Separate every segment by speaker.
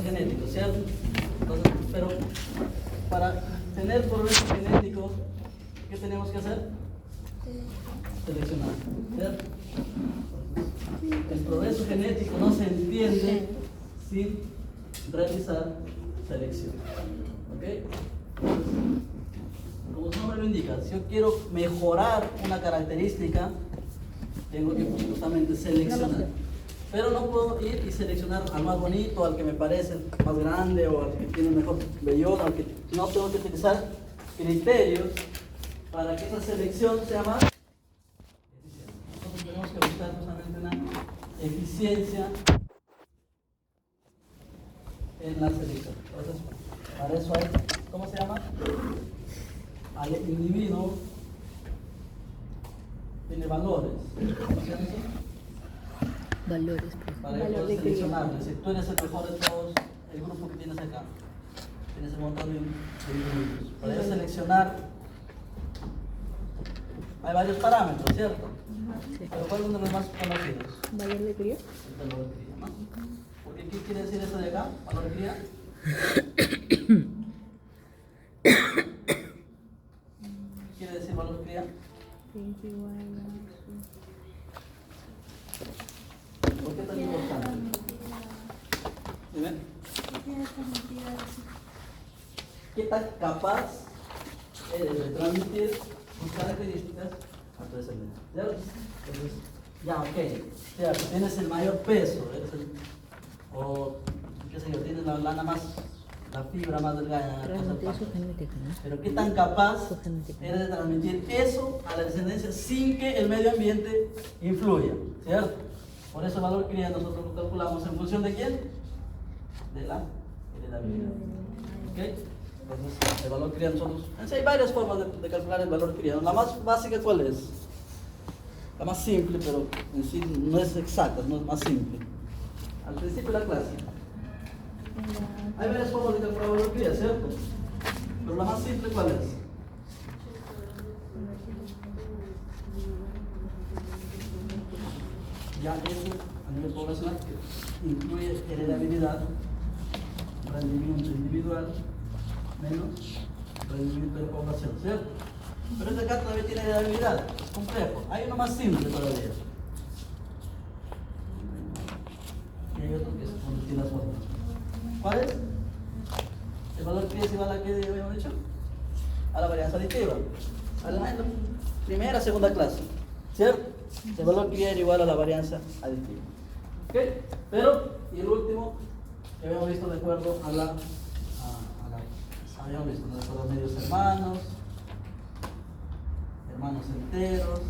Speaker 1: genético, ¿cierto? Entonces, pero para tener progreso genético, ¿qué tenemos que hacer? Seleccionar, ¿cierto? Entonces, el progreso genético no se entiende sin realizar selección. ¿Ok? Entonces, como su nombre lo indica, si yo quiero mejorar una característica, tengo que justamente seleccionar. Pero no puedo ir y seleccionar al más bonito, al que me parece más grande o al que tiene mejor vellón, al que no tengo que utilizar criterios para que esa selección sea más eficiente. Nosotros tenemos que buscar justamente una eficiencia en la selección. Entonces, para eso hay, ¿cómo se llama? Al individuo tiene valores. ¿Cómo se llama eso?
Speaker 2: Valores.
Speaker 1: Para yo poder seleccionarlo. Si tú eres el mejor de todos, el grupo que tienes acá, tienes un montón de individuos. Para yo seleccionar, hay varios parámetros, ¿cierto?
Speaker 2: Sí.
Speaker 1: Pero ¿cuál es uno de los más conocidos?
Speaker 2: Valor de cría.
Speaker 1: El valor de cría, ¿no? Porque ¿qué quiere decir eso de acá? Valor de cría. ¿Qué quiere decir valor de cría? ¿Por qué tan importante? ¿Dime? ¿Qué tan capaz eres de transmitir tus características a tu descendencia? ¿Cierto? Entonces, ya, ok. O sea, tú tienes el mayor peso, eres el, o qué sé yo, tienes la lana más, la fibra más delgada.
Speaker 2: Realmente es su genética, ¿no?
Speaker 1: Pero ¿qué tan capaz
Speaker 2: Su genética.
Speaker 1: eres de transmitir eso a la descendencia sin que el medio ambiente influya? ¿Cierto? Por eso el valor cría nosotros lo calculamos en función de quién? De la heredabilidad. ¿Ok? Entonces, el valor cría nosotros. Hay varias formas de calcular el valor cría. La más básica, ¿cuál es? La más simple, pero en sí no es exacta, no es más simple. Al principio de la clase. Hay varias formas de calcular el valor cría, ¿cierto? Pero la más simple, ¿cuál es? Ya eso a nivel poblacional incluye heredabilidad, rendimiento individual, menos rendimiento de población, ¿cierto? Pero este acá todavía tiene heredabilidad, es complejo. Hay uno más simple todavía. Y hay otro que es con distintas formas. ¿Cuál es? El valor que es igual a qué habíamos dicho? A la varianza aditiva. A la primera, segunda clase, ¿cierto? El valor que era igual a la varianza aditiva. ¿Ok? Pero, y el último, que habíamos visto de acuerdo a la habíamos visto de acuerdo a medios hermanos, hermanos enteros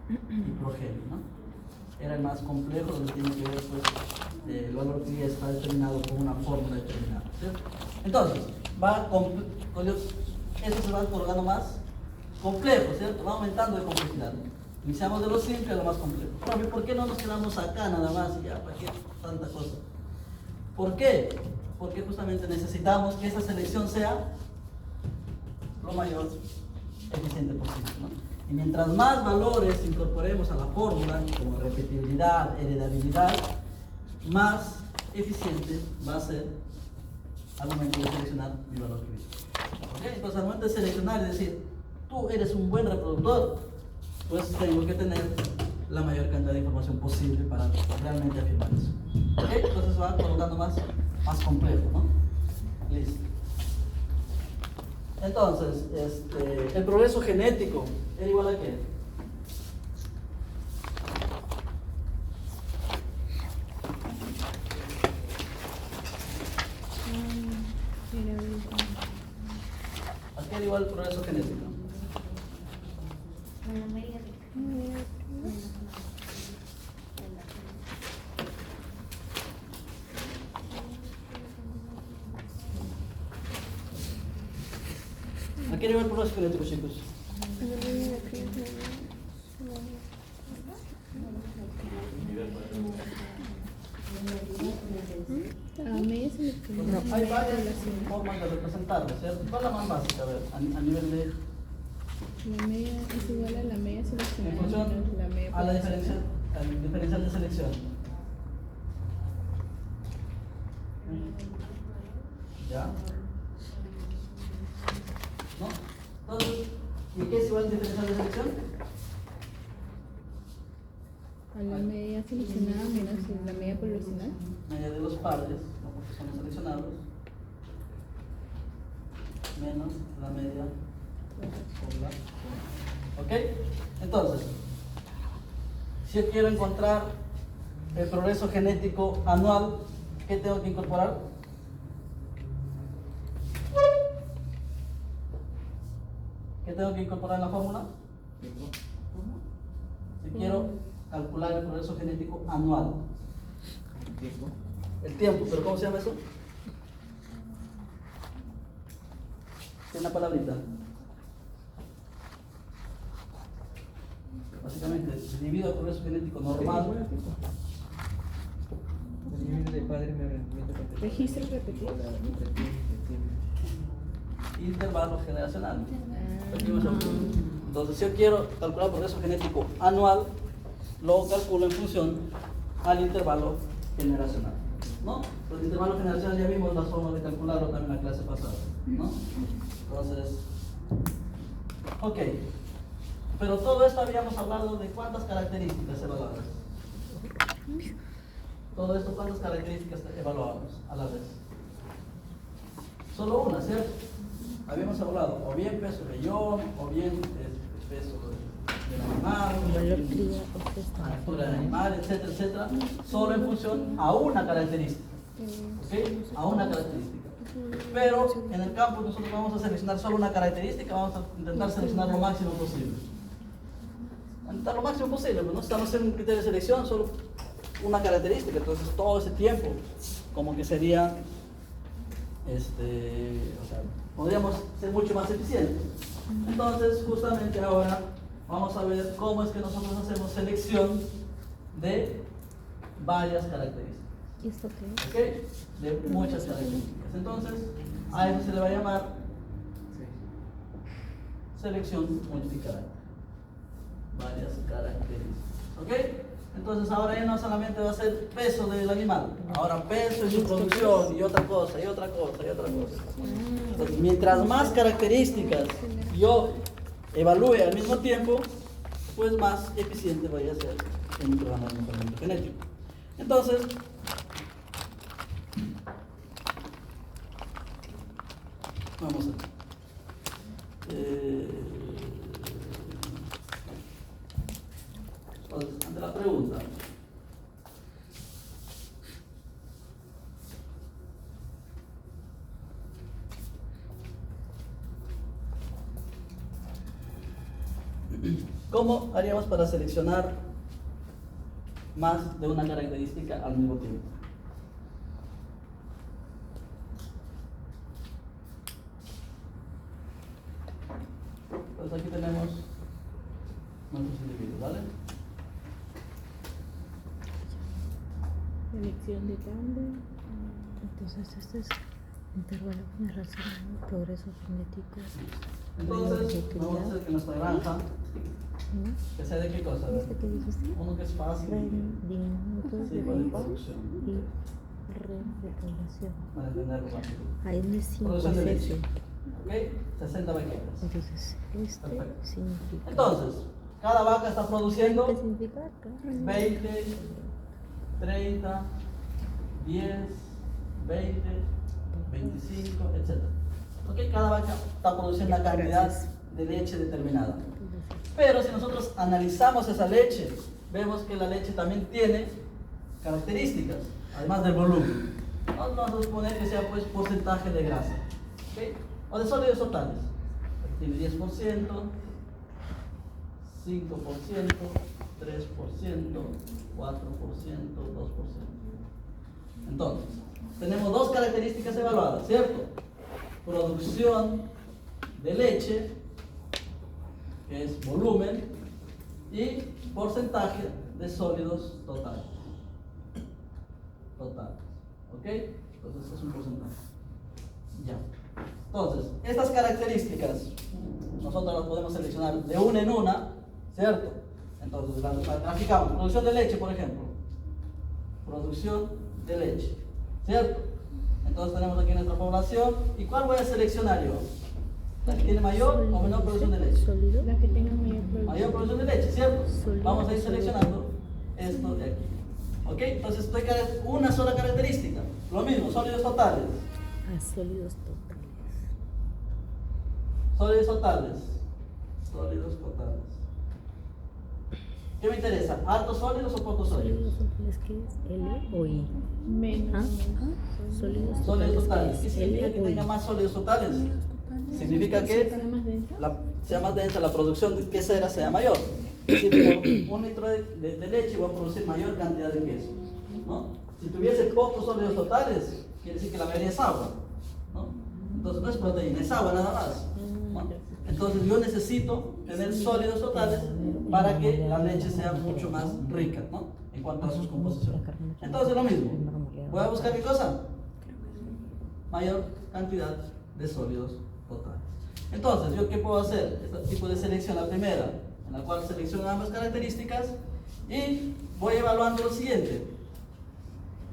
Speaker 1: y progenie, ¿no? Era el más complejo, donde tiene que ver, pues, el valor que está determinado con una fórmula determinada, ¿cierto? Entonces, esto se va colocando más complejo, ¿cierto? Va aumentando de complejidad. Iniciamos de lo simple a lo más complejo. Profe, ¿por qué no nos quedamos acá nada más y ya? ¿Para qué tanta cosa? ¿Por qué? Porque justamente necesitamos que esa selección sea lo mayor eficiente posible, ¿no? Y mientras más valores incorporemos a la fórmula, como repetibilidad, heredabilidad, más eficiente va a ser al momento de seleccionar mi valor crítico. ¿Okay? Entonces, al momento de seleccionar, es decir, tú eres un buen reproductor, pues tengo que tener la mayor cantidad de información posible para realmente afirmar eso. ¿Okay? Entonces va colocando más complejo, ¿no? Listo. Entonces, el progreso genético era igual a qué? ¿A qué era igual el progreso genético? ¿A qué era igual el progreso genético, chicos? Hay varias formas de representarlo, ¿cierto? ¿Cuál es la más básica? A ver, a nivel de...
Speaker 2: La media es igual a la media
Speaker 1: En
Speaker 2: seleccionada
Speaker 1: función
Speaker 2: menos la media
Speaker 1: a la
Speaker 2: poblacional.
Speaker 1: diferencial de selección. ¿Ya? ¿No? Entonces, ¿y qué es igual al diferencial de selección?
Speaker 2: A la media seleccionada menos la media poblacional.
Speaker 1: Media de los padres, no porque son los seleccionados, menos la media poblacional. ¿Ok? Entonces, si yo quiero encontrar el progreso genético anual, ¿qué tengo que incorporar? ¿Qué tengo que incorporar en la fórmula? Si quiero calcular el progreso genético anual. El tiempo, ¿pero cómo se llama eso? Tiene una palabrita. Básicamente, divido el progreso genético normal.
Speaker 2: Registro repetido.
Speaker 1: Intervalo generacional. Entonces, si yo quiero calcular el progreso genético anual, lo calculo en función al intervalo generacional, ¿no? El intervalo generacional ya vimos las formas de calcularlo también en la clase pasada, ¿no? Entonces, ok. Pero todo esto habíamos hablado de cuántas características evaluadas. Todo esto, ¿cuántas características evaluábamos a la vez? Solo una, ¿cierto? Habíamos hablado o bien peso rellón, o bien peso del animal,
Speaker 2: Valor cría,
Speaker 1: altura del animal, etcétera, etcétera, solo en función a una característica. ¿Ok? A una característica. Pero en el campo nosotros vamos a seleccionar solo una característica, vamos a intentar seleccionar lo máximo posible. Intentar lo máximo posible, pues no estamos en un criterio de selección, solo una característica, entonces todo ese tiempo como que sería, o sea, podríamos ser mucho más eficientes. Entonces, justamente ahora vamos a ver cómo es que nosotros hacemos selección de varias características.
Speaker 2: ¿Y esto qué es?
Speaker 1: ¿Ok? De muchas características. Entonces, a eso se le va a llamar selección multicarácter. Varias características. ¿Ok? Entonces ahora ya no solamente va a ser peso del animal, ahora peso y reproducción y otra cosa, y otra cosa, y otra cosa. Entonces, mientras más características yo evalúe al mismo tiempo, pues más eficiente voy a ser en mi programa de mejoramiento genético. Entonces, vamos a entonces, ante la pregunta, ¿cómo haríamos para seleccionar más de una característica al mismo tiempo? Pues aquí tenemos nuestros individuos, ¿vale?
Speaker 2: Elección de cambio. Entonces, este es intervalo generacional, progreso genético.
Speaker 1: Entonces, vamos a hacer que nuestra granja,
Speaker 2: ¿No?
Speaker 1: que sea de qué cosa, a ver.
Speaker 2: ¿Este qué dijiste?
Speaker 1: Uno que es fácil,
Speaker 2: Rendimiento
Speaker 1: sí,
Speaker 2: de
Speaker 1: con
Speaker 2: raíz
Speaker 1: producción,
Speaker 2: y repoblación.
Speaker 1: para entenderlo rápido.
Speaker 2: Ahí no es 5
Speaker 1: Producción de leche.
Speaker 2: ese.
Speaker 1: ¿Ok? 60 vaquitas.
Speaker 2: Entonces, este
Speaker 1: Perfecto.
Speaker 2: significa.
Speaker 1: Entonces, cada vaca está produciendo
Speaker 2: ¿Qué significa acá?
Speaker 1: 20, 30, 10, 20, 25, etc. ¿Ok? Cada vaca está produciendo una cantidad de leche determinada. Pero si nosotros analizamos esa leche, vemos que la leche también tiene características, además del volumen. Vamos a suponer que sea pues porcentaje de grasa, ¿ok? O de sólidos totales. Tiene 10%, 5%, 3%, 4%, 2%. Entonces, tenemos dos características evaluadas, ¿cierto? Producción de leche, que es volumen, y porcentaje de sólidos totales. ¿Ok? Entonces es un porcentaje. Ya. Entonces, estas características nosotros las podemos seleccionar de una en una, ¿cierto? Entonces las graficamos. Producción de leche, por ejemplo. Producción de leche, ¿cierto? Entonces tenemos aquí nuestra población. ¿Y cuál voy a seleccionar yo? ¿La que tiene mayor o menor producción de leche?
Speaker 2: Sólido.
Speaker 3: La que tenga mayor producción.
Speaker 1: Mayor producción de leche, ¿cierto?
Speaker 2: Sólido.
Speaker 1: Vamos a ir seleccionando esto de aquí. ¿Ok? Entonces estoy una sola característica. Lo mismo, sólidos totales.
Speaker 2: Ah, sólidos totales.
Speaker 1: Sólidos totales. Sólidos totales. ¿Qué me interesa? ¿Altos sólidos o pocos
Speaker 2: Sólidos
Speaker 1: sólidos?
Speaker 2: totales, ¿qué es? ¿L o I?
Speaker 3: Menos.
Speaker 2: Sólidos
Speaker 1: Sólidos totales.
Speaker 2: totales,
Speaker 1: ¿Qué
Speaker 2: ¿qué es?
Speaker 1: significa
Speaker 2: L
Speaker 1: que
Speaker 2: o I.
Speaker 1: tenga más sólidos totales? Significa que
Speaker 3: ¿Para más densa?
Speaker 1: sea más densa la producción de quesera sea mayor. Es decir, por un litro de leche voy a producir mayor cantidad de queso, ¿no? Si tuviese pocos sólidos totales, quiere decir que la mayoría es agua, ¿no? Entonces no es proteína, es agua nada más, ¿no? Entonces yo necesito tener sólidos totales para que la leche sea mucho más rica, ¿no? En cuanto a sus composiciones. Entonces lo mismo, voy a buscar qué cosa, mayor cantidad de sólidos totales. Entonces, ¿yo qué puedo hacer? Este tipo de selección, la primera, en la cual selecciono ambas características y voy evaluando lo siguiente.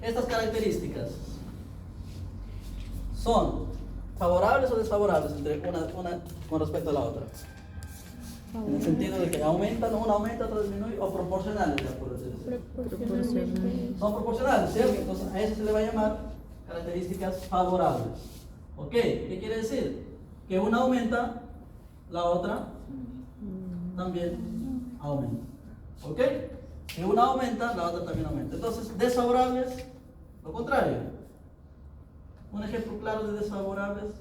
Speaker 1: Estas características son favorables o desfavorables entre una con respecto a la otra. En el sentido de que aumentan, una aumenta, otra disminuye, o proporcionales, ya por decir así.
Speaker 3: Proporcionalmente.
Speaker 1: Son proporcionales, ¿cierto? Entonces a eso se le va a llamar características favorables. ¿Ok? ¿Qué quiere decir? Que una aumenta, la otra también aumenta. ¿Ok? Que una aumenta, la otra también aumenta. Entonces, desfavorables, lo contrario. Un ejemplo claro de desfavorables.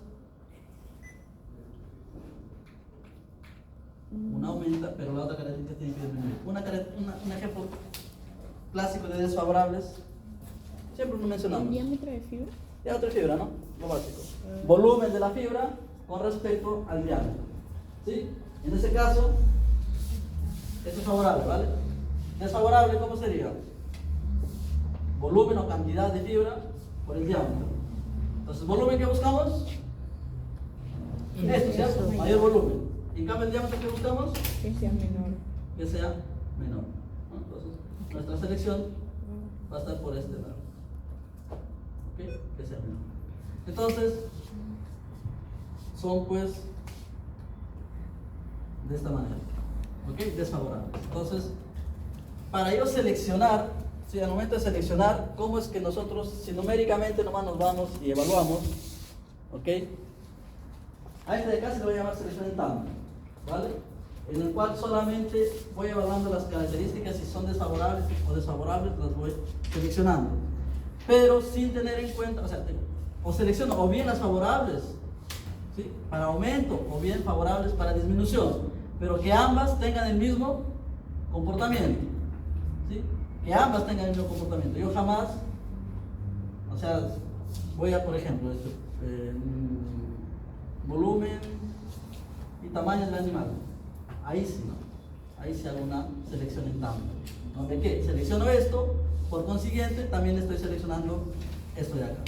Speaker 1: Una aumenta, pero la otra característica tiene que disminuir. Un ejemplo clásico de desfavorables, siempre lo mencionamos.
Speaker 3: ¿El diámetro de fibra?
Speaker 1: Diámetro de fibra, ¿no? Lo básico. Volumen de la fibra con respecto al diámetro. ¿Sí? En ese caso, esto es favorable, ¿vale? Desfavorable, ¿cómo sería? Volumen o cantidad de fibra por el diámetro. Entonces, ¿volumen que buscamos? Esto, ¿cierto? Mayor volumen. En cambio, el diámetro que buscamos,
Speaker 3: Que sea menor.
Speaker 1: que sea menor, ¿no? Entonces, nuestra selección va a estar por este lado. ¿Ok? Que sea menor. Entonces, son pues de esta manera. ¿Ok? Desfavorables. Entonces, para yo seleccionar, si al momento de seleccionar, ¿cómo es que nosotros, si numéricamente nomás nos vamos y evaluamos? ¿Ok? A este de acá se le va a llamar selección en tanda, ¿vale? En el cual solamente voy evaluando las características, si son desfavorables o desfavorables, las voy seleccionando. Pero sin tener en cuenta, o selecciono o bien las favorables, ¿sí? Para aumento, o bien favorables para disminución, pero que ambas tengan el mismo comportamiento, ¿sí? Que ambas tengan el mismo comportamiento. Yo jamás, voy a, por ejemplo, volumen y tamaño del animal. Ahí sí, ¿no? Ahí sí hago una selección en tanda. ¿Donde qué? Selecciono esto, por consiguiente también estoy seleccionando esto de acá,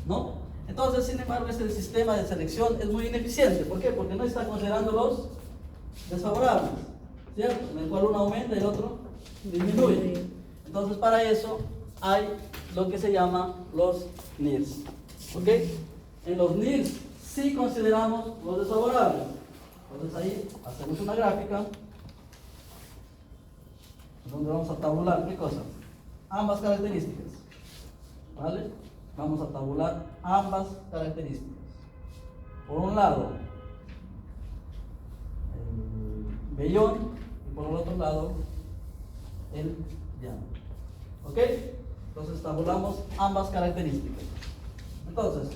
Speaker 1: ¿no? Entonces, sin embargo, este sistema de selección es muy ineficiente. ¿Por qué? Porque no está considerando los desfavorables, ¿cierto? En el cual uno aumenta y el otro disminuye. Entonces, para eso hay lo que se llama los NIRS. ¿Ok? En los NIRS sí consideramos los desfavorables. Entonces ahí hacemos una gráfica donde vamos a tabular, ¿qué cosa? Ambas características, ¿vale? Vamos a tabular ambas características. Por un lado, el vellón, y por el otro lado, el diámetro. ¿Ok? Entonces tabulamos ambas características. Entonces,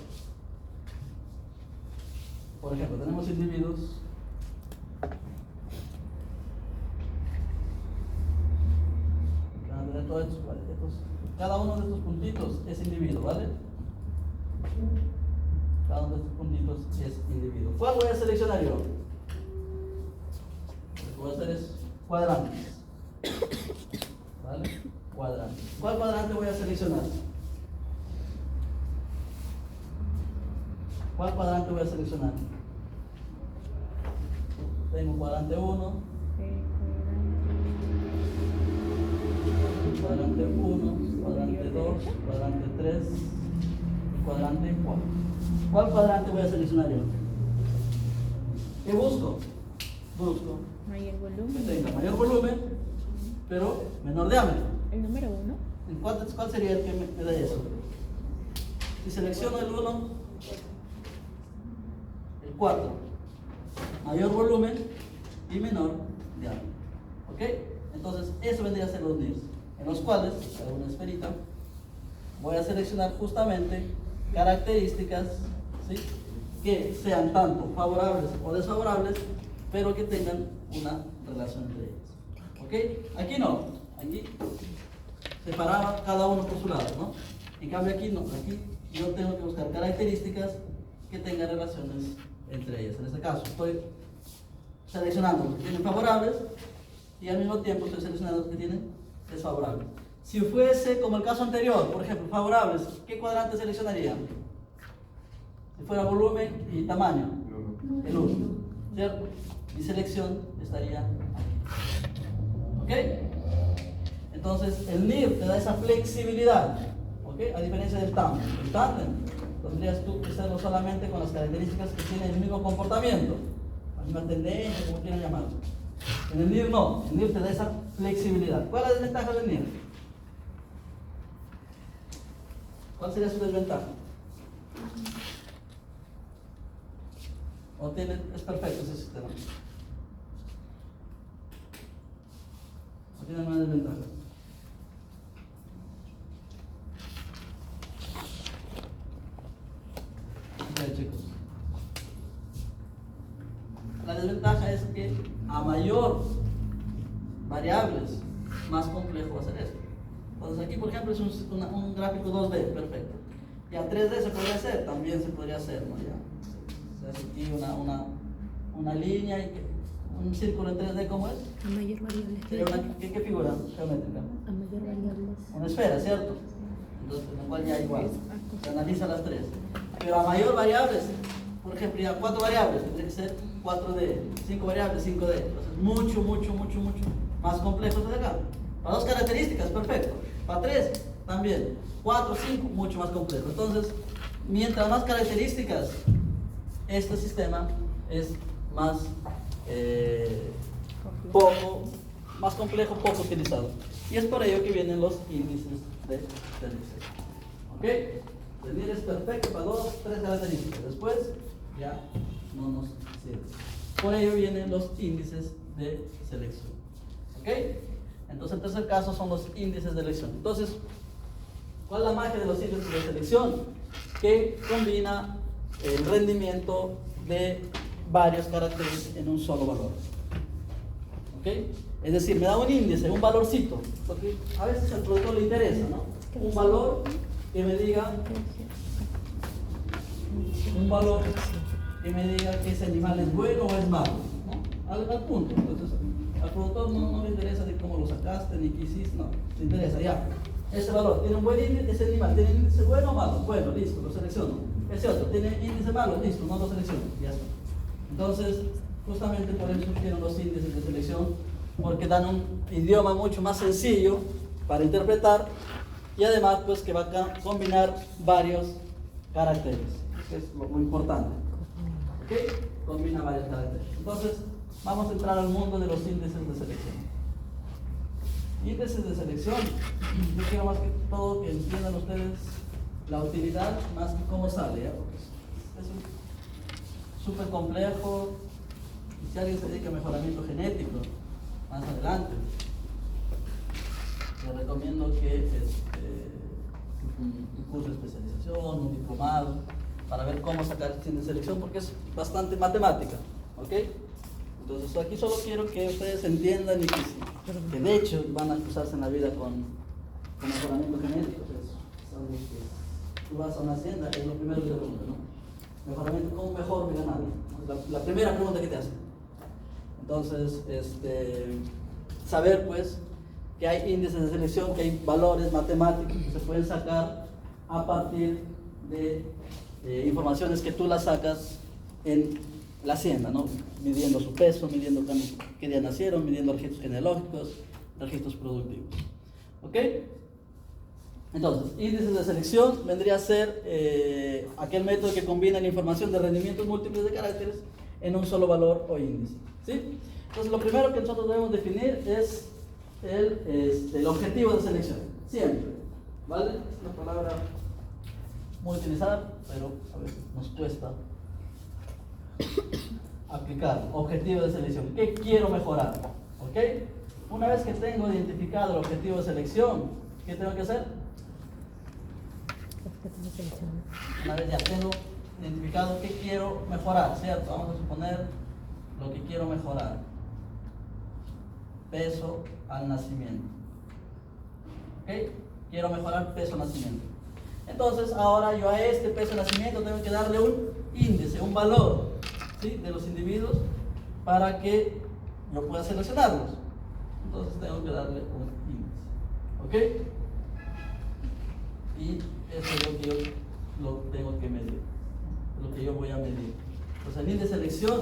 Speaker 1: por ejemplo, tenemos individuos cada uno de estos puntitos es individuo, ¿vale? Cada uno de estos puntitos es individuo. ¿Cuál voy a seleccionar yo? Lo que voy a hacer es cuadrantes, ¿vale? Cuadrantes. ¿Cuál cuadrante voy a seleccionar? ¿Cuál cuadrante voy a seleccionar? Tengo cuadrante 1, cuadrante 1, cuadrante 2, cuadrante 3 y cuadrante 4. ¿Cuál cuadrante voy a seleccionar yo? ¿Qué busco? Busco
Speaker 3: Mayor
Speaker 1: que
Speaker 3: volumen.
Speaker 1: tenga mayor volumen, pero menor diámetro.
Speaker 3: El número 1.
Speaker 1: ¿Cuál sería el que me da eso? Si selecciono el 1, el 4, mayor volumen y menor diámetro. ¿Ok? Entonces, eso vendría a ser los NIRS, en los cuales, para una esferita, voy a seleccionar justamente características, ¿sí?, que sean tanto favorables o desfavorables, pero que tengan una relación entre ellas. ¿Ok? Aquí no, aquí separaba cada uno por su lado, ¿no? En cambio aquí no, aquí yo tengo que buscar características que tengan relaciones entre ellas. En este caso estoy seleccionando los que tienen favorables y al mismo tiempo estoy seleccionando los que tienen desfavorables. Si fuese como el caso anterior, por ejemplo, favorables, ¿qué cuadrante seleccionaría? Si fuera volumen y tamaño, el 1, ¿cierto? Mi selección estaría aquí. ¿Ok? Entonces, el NIR te da esa flexibilidad, ¿ok? A diferencia del tándem. El tándem tendrías tú que hacerlo solamente con las características que tienen el mismo comportamiento, la misma tendencia, como quieran llamarlo. En el NIR no, el NIR te da esa flexibilidad. ¿Cuál es la desventaja del NIR? ¿Cuál sería su desventaja? ¿O es perfecto ese sistema? ¿O tiene alguna desventaja? Ok, chicos. La desventaja es que a mayor variables, más complejo va a ser esto. Entonces aquí, por ejemplo, es un gráfico 2D, perfecto. Y a 3D se podría hacer, también se podría hacer, ¿no? Ya. Se hace aquí una línea y un círculo en 3D, ¿cómo es?
Speaker 2: A mayor variable.
Speaker 1: Sería ¿qué figura geométrica?
Speaker 2: A mayor variable.
Speaker 1: Una esfera, ¿cierto? Entonces, en la cual ya igual, se analiza las tres. Pero a mayor variables, por ejemplo, ya 4 variables, tendría que ser 4D, 5 variables, 5D. Entonces, mucho más complejo de acá. Para 2 características, perfecto. Para 3, también. 4, 5, mucho más complejo. Entonces, mientras más características, este sistema es más más complejo, poco utilizado. Y es por ello que vienen los índices de selección. ¿Ok? El NIR es perfecto para 2, 3 características. Después, ya no nos sirve. Por ello vienen los índices de selección. ¿Ok? Entonces, el tercer caso son los índices de elección. Entonces, ¿cuál es la magia de los índices de selección? Que combina el rendimiento de varios caracteres en un solo valor. ¿Ok? Es decir, me da un índice, un valorcito, porque a veces al productor le interesa, ¿no? Un valor que me diga, que ese animal es bueno o es malo, ¿no? Al punto. Entonces, al productor no le interesa de cómo lo sacaste ni qué hiciste, no, le interesa ya. Ese valor tiene un buen índice, ese animal tiene índice bueno o malo, bueno, listo, lo selecciono. Ese otro tiene índice malo, listo, no lo selecciono, ya está. Entonces, justamente por eso surgieron los índices de selección, porque dan un idioma mucho más sencillo para interpretar y además pues que va a combinar varios caracteres, que es lo importante. ¿Ok? Combina varios caracteres. Entonces, vamos a entrar al mundo de los índices de selección. Índices de selección, yo quiero más que todo que entiendan ustedes la utilidad más que cómo sale, ¿ya? Porque es súper complejo. Y si alguien se dedica a mejoramiento genético, más adelante, le recomiendo que un curso de especialización, un diplomado, para ver cómo sacar el índice de selección, porque es bastante matemática. ¿Ok? Entonces aquí solo quiero que ustedes entiendan y que de hecho van a cruzarse en la vida con mejoramiento genético. Es algo que tú vas a una hacienda, es lo primero que te preguntan, ¿no? Mejoramiento, ¿cómo mejor mi ganado? La primera pregunta que te hacen. Entonces, saber pues que hay índices de selección, que hay valores matemáticos que se pueden sacar a partir de informaciones que tú las sacas en la hacienda, ¿no? Midiendo su peso, midiendo qué día nacieron, midiendo registros genealógicos, registros productivos. ¿Ok? Entonces, índices de selección vendría a ser aquel método que combina la información de rendimientos múltiples de caracteres en un solo valor o índice. ¿Sí? Entonces, lo primero que nosotros debemos definir es el objetivo de selección. Siempre. ¿Vale? Es una palabra muy utilizada, pero a veces nos cuesta aplicar. Objetivo de selección. ¿Qué quiero mejorar? ¿Ok? Una vez que tengo identificado el objetivo de selección, ¿qué tengo que hacer? Una vez ya tengo identificado qué quiero mejorar, ¿cierto? Vamos a suponer lo que quiero mejorar. Peso al nacimiento. ¿Ok? Quiero mejorar peso al nacimiento. Entonces, ahora yo a este peso al nacimiento tengo que darle un índice, un valor, ¿sí?, de los individuos para que yo pueda seleccionarlos. Entonces tengo que darle un índice. ¿Ok? Y eso es lo que yo tengo que medir, lo que yo voy a medir. Entonces el índice de selección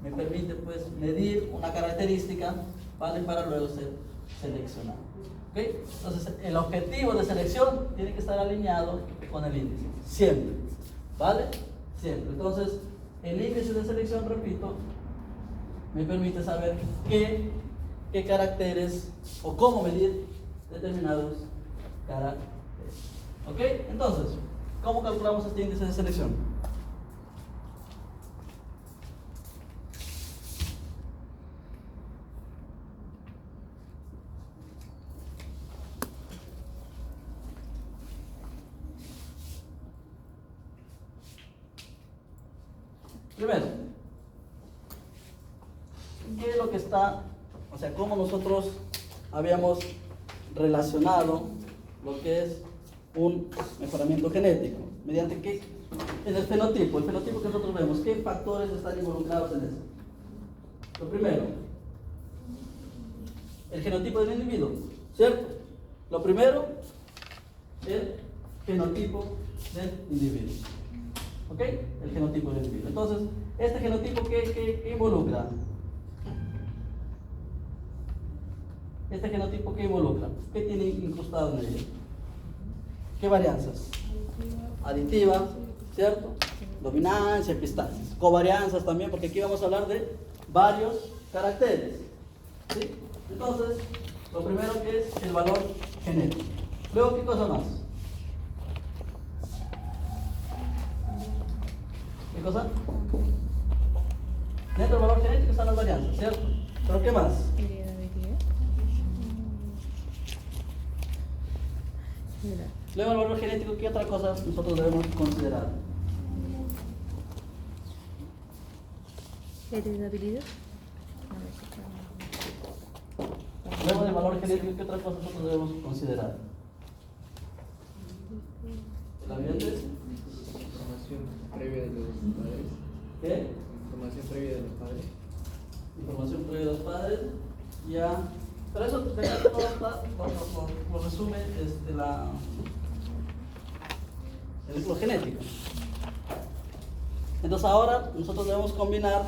Speaker 1: me permite pues medir una característica, ¿vale?, para luego ser seleccionado. ¿Ok? Entonces el objetivo de selección tiene que estar alineado con el índice, siempre. ¿Vale? Siempre. Entonces el índice de selección, repito, me permite saber qué caracteres o cómo medir determinados caracteres. ¿Ok? Entonces, ¿cómo calculamos este índice de selección? Primero, ¿qué es lo que está, o sea, cómo nosotros habíamos relacionado lo que es un mejoramiento genético? ¿Mediante qué? En el fenotipo que nosotros vemos, ¿qué factores están involucrados en eso? Lo primero, el genotipo del individuo, ¿cierto? Lo primero, el genotipo del individuo. ¿Ok? El genotipo del individuo. Entonces, ¿este genotipo qué involucra? ¿Este genotipo qué involucra? ¿Qué tiene incrustado en ella? ¿Qué varianzas? Aditivas, ¿cierto? Dominancia, epistasis. Covarianzas también, porque aquí vamos a hablar de varios caracteres. ¿Sí? Entonces, lo primero que es el valor genético. Luego, ¿qué cosa más? ¿Qué cosa? Dentro del valor genético están las varianzas, ¿cierto? ¿Pero qué más? Luego el valor genético, ¿qué otra cosa nosotros debemos considerar?
Speaker 2: Heredabilidad.
Speaker 1: Luego del valor genético, ¿qué otra cosa nosotros debemos considerar? ¿El ambiente?
Speaker 4: Información previa de los padres.
Speaker 1: ¿Qué?
Speaker 4: Información previa de los padres.
Speaker 1: Información previa de los padres. Ya. Pero eso de acá todo está, lo resume lo genético. Entonces ahora nosotros debemos combinar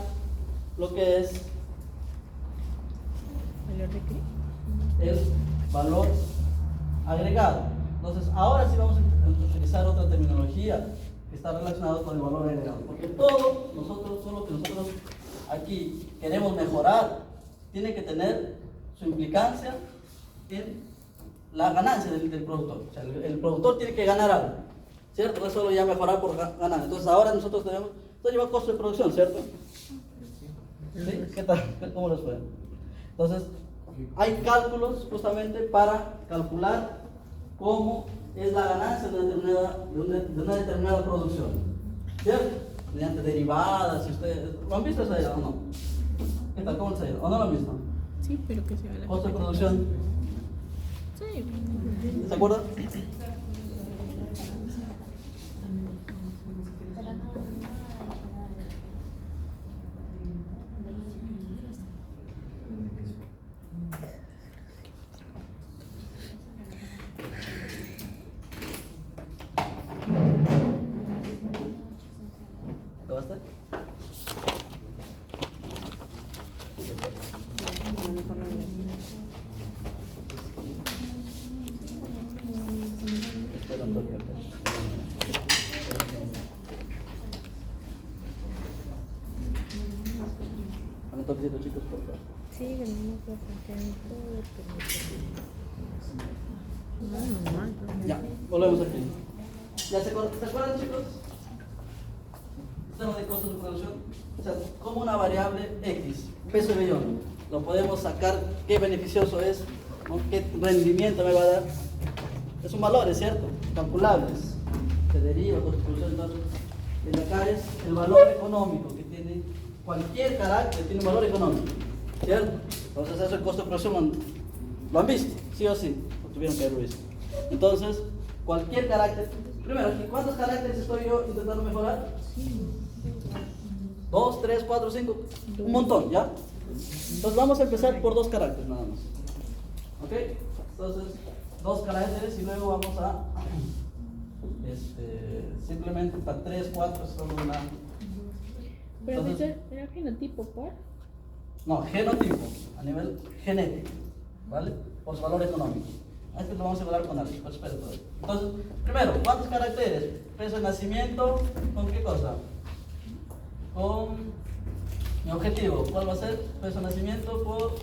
Speaker 1: lo que es el valor agregado. Entonces ahora sí vamos a utilizar otra terminología que está relacionada con el valor agregado, porque todo lo que nosotros aquí queremos mejorar tiene que tener su implicancia en la ganancia del productor. O sea, el productor tiene que ganar algo, ¿cierto? No solo ya mejorar por ganar. Entonces ahora nosotros tenemos, esto lleva costo de producción, ¿cierto? ¿Sí? ¿Qué tal? ¿Cómo les fue? Entonces, hay cálculos justamente para calcular cómo es la ganancia de una determinada producción, ¿cierto? Mediante derivadas, si ustedes, ¿lo han visto eso allá o no? ¿Qué tal? ¿Cómo les ha ido? ¿O no lo han visto?
Speaker 3: Sí, pero que se vea la
Speaker 1: Costo de producción.
Speaker 3: Sí.
Speaker 1: ¿Se acuerdan? ¿Te basta? toquecito, chicos, por favor.
Speaker 2: Sí, que no me puedo plantear todo, pero no, normal.
Speaker 1: Ya, volvemos aquí. ¿Ya se acuerdan, chicos? Tema de costos de producción. O sea, como una variable X, peso de vellón, lo podemos sacar, qué beneficioso es, ¿no? Qué rendimiento me va a dar. Es un valor, es cierto, calculables. Se deriva, costo de producción, entonces, el acá es el valor económico que tiene cualquier carácter, tiene un valor económico, ¿cierto? Entonces, eso el costo de producción lo han visto, sí o sí, lo tuvieron que haber visto. Entonces, cualquier carácter, primero, ¿cuántos caracteres estoy yo intentando mejorar? 2, 3, 4, 5, un montón, ¿ya? Entonces vamos a empezar por 2 caracteres nada más. ¿Ok? Entonces, 2 caracteres y luego vamos a simplemente para 3, 4, solo una.
Speaker 3: Pero
Speaker 1: Entonces,
Speaker 3: era genotipo, ¿por?
Speaker 1: no, genotipo, a nivel genético, ¿vale? Por su valor económico. A este lo vamos a evaluar con algo, pues espera todo. Entonces, primero, ¿cuántos caracteres? Peso de nacimiento, ¿con qué cosa? Con mi objetivo. ¿Cuál va a ser? Peso de nacimiento por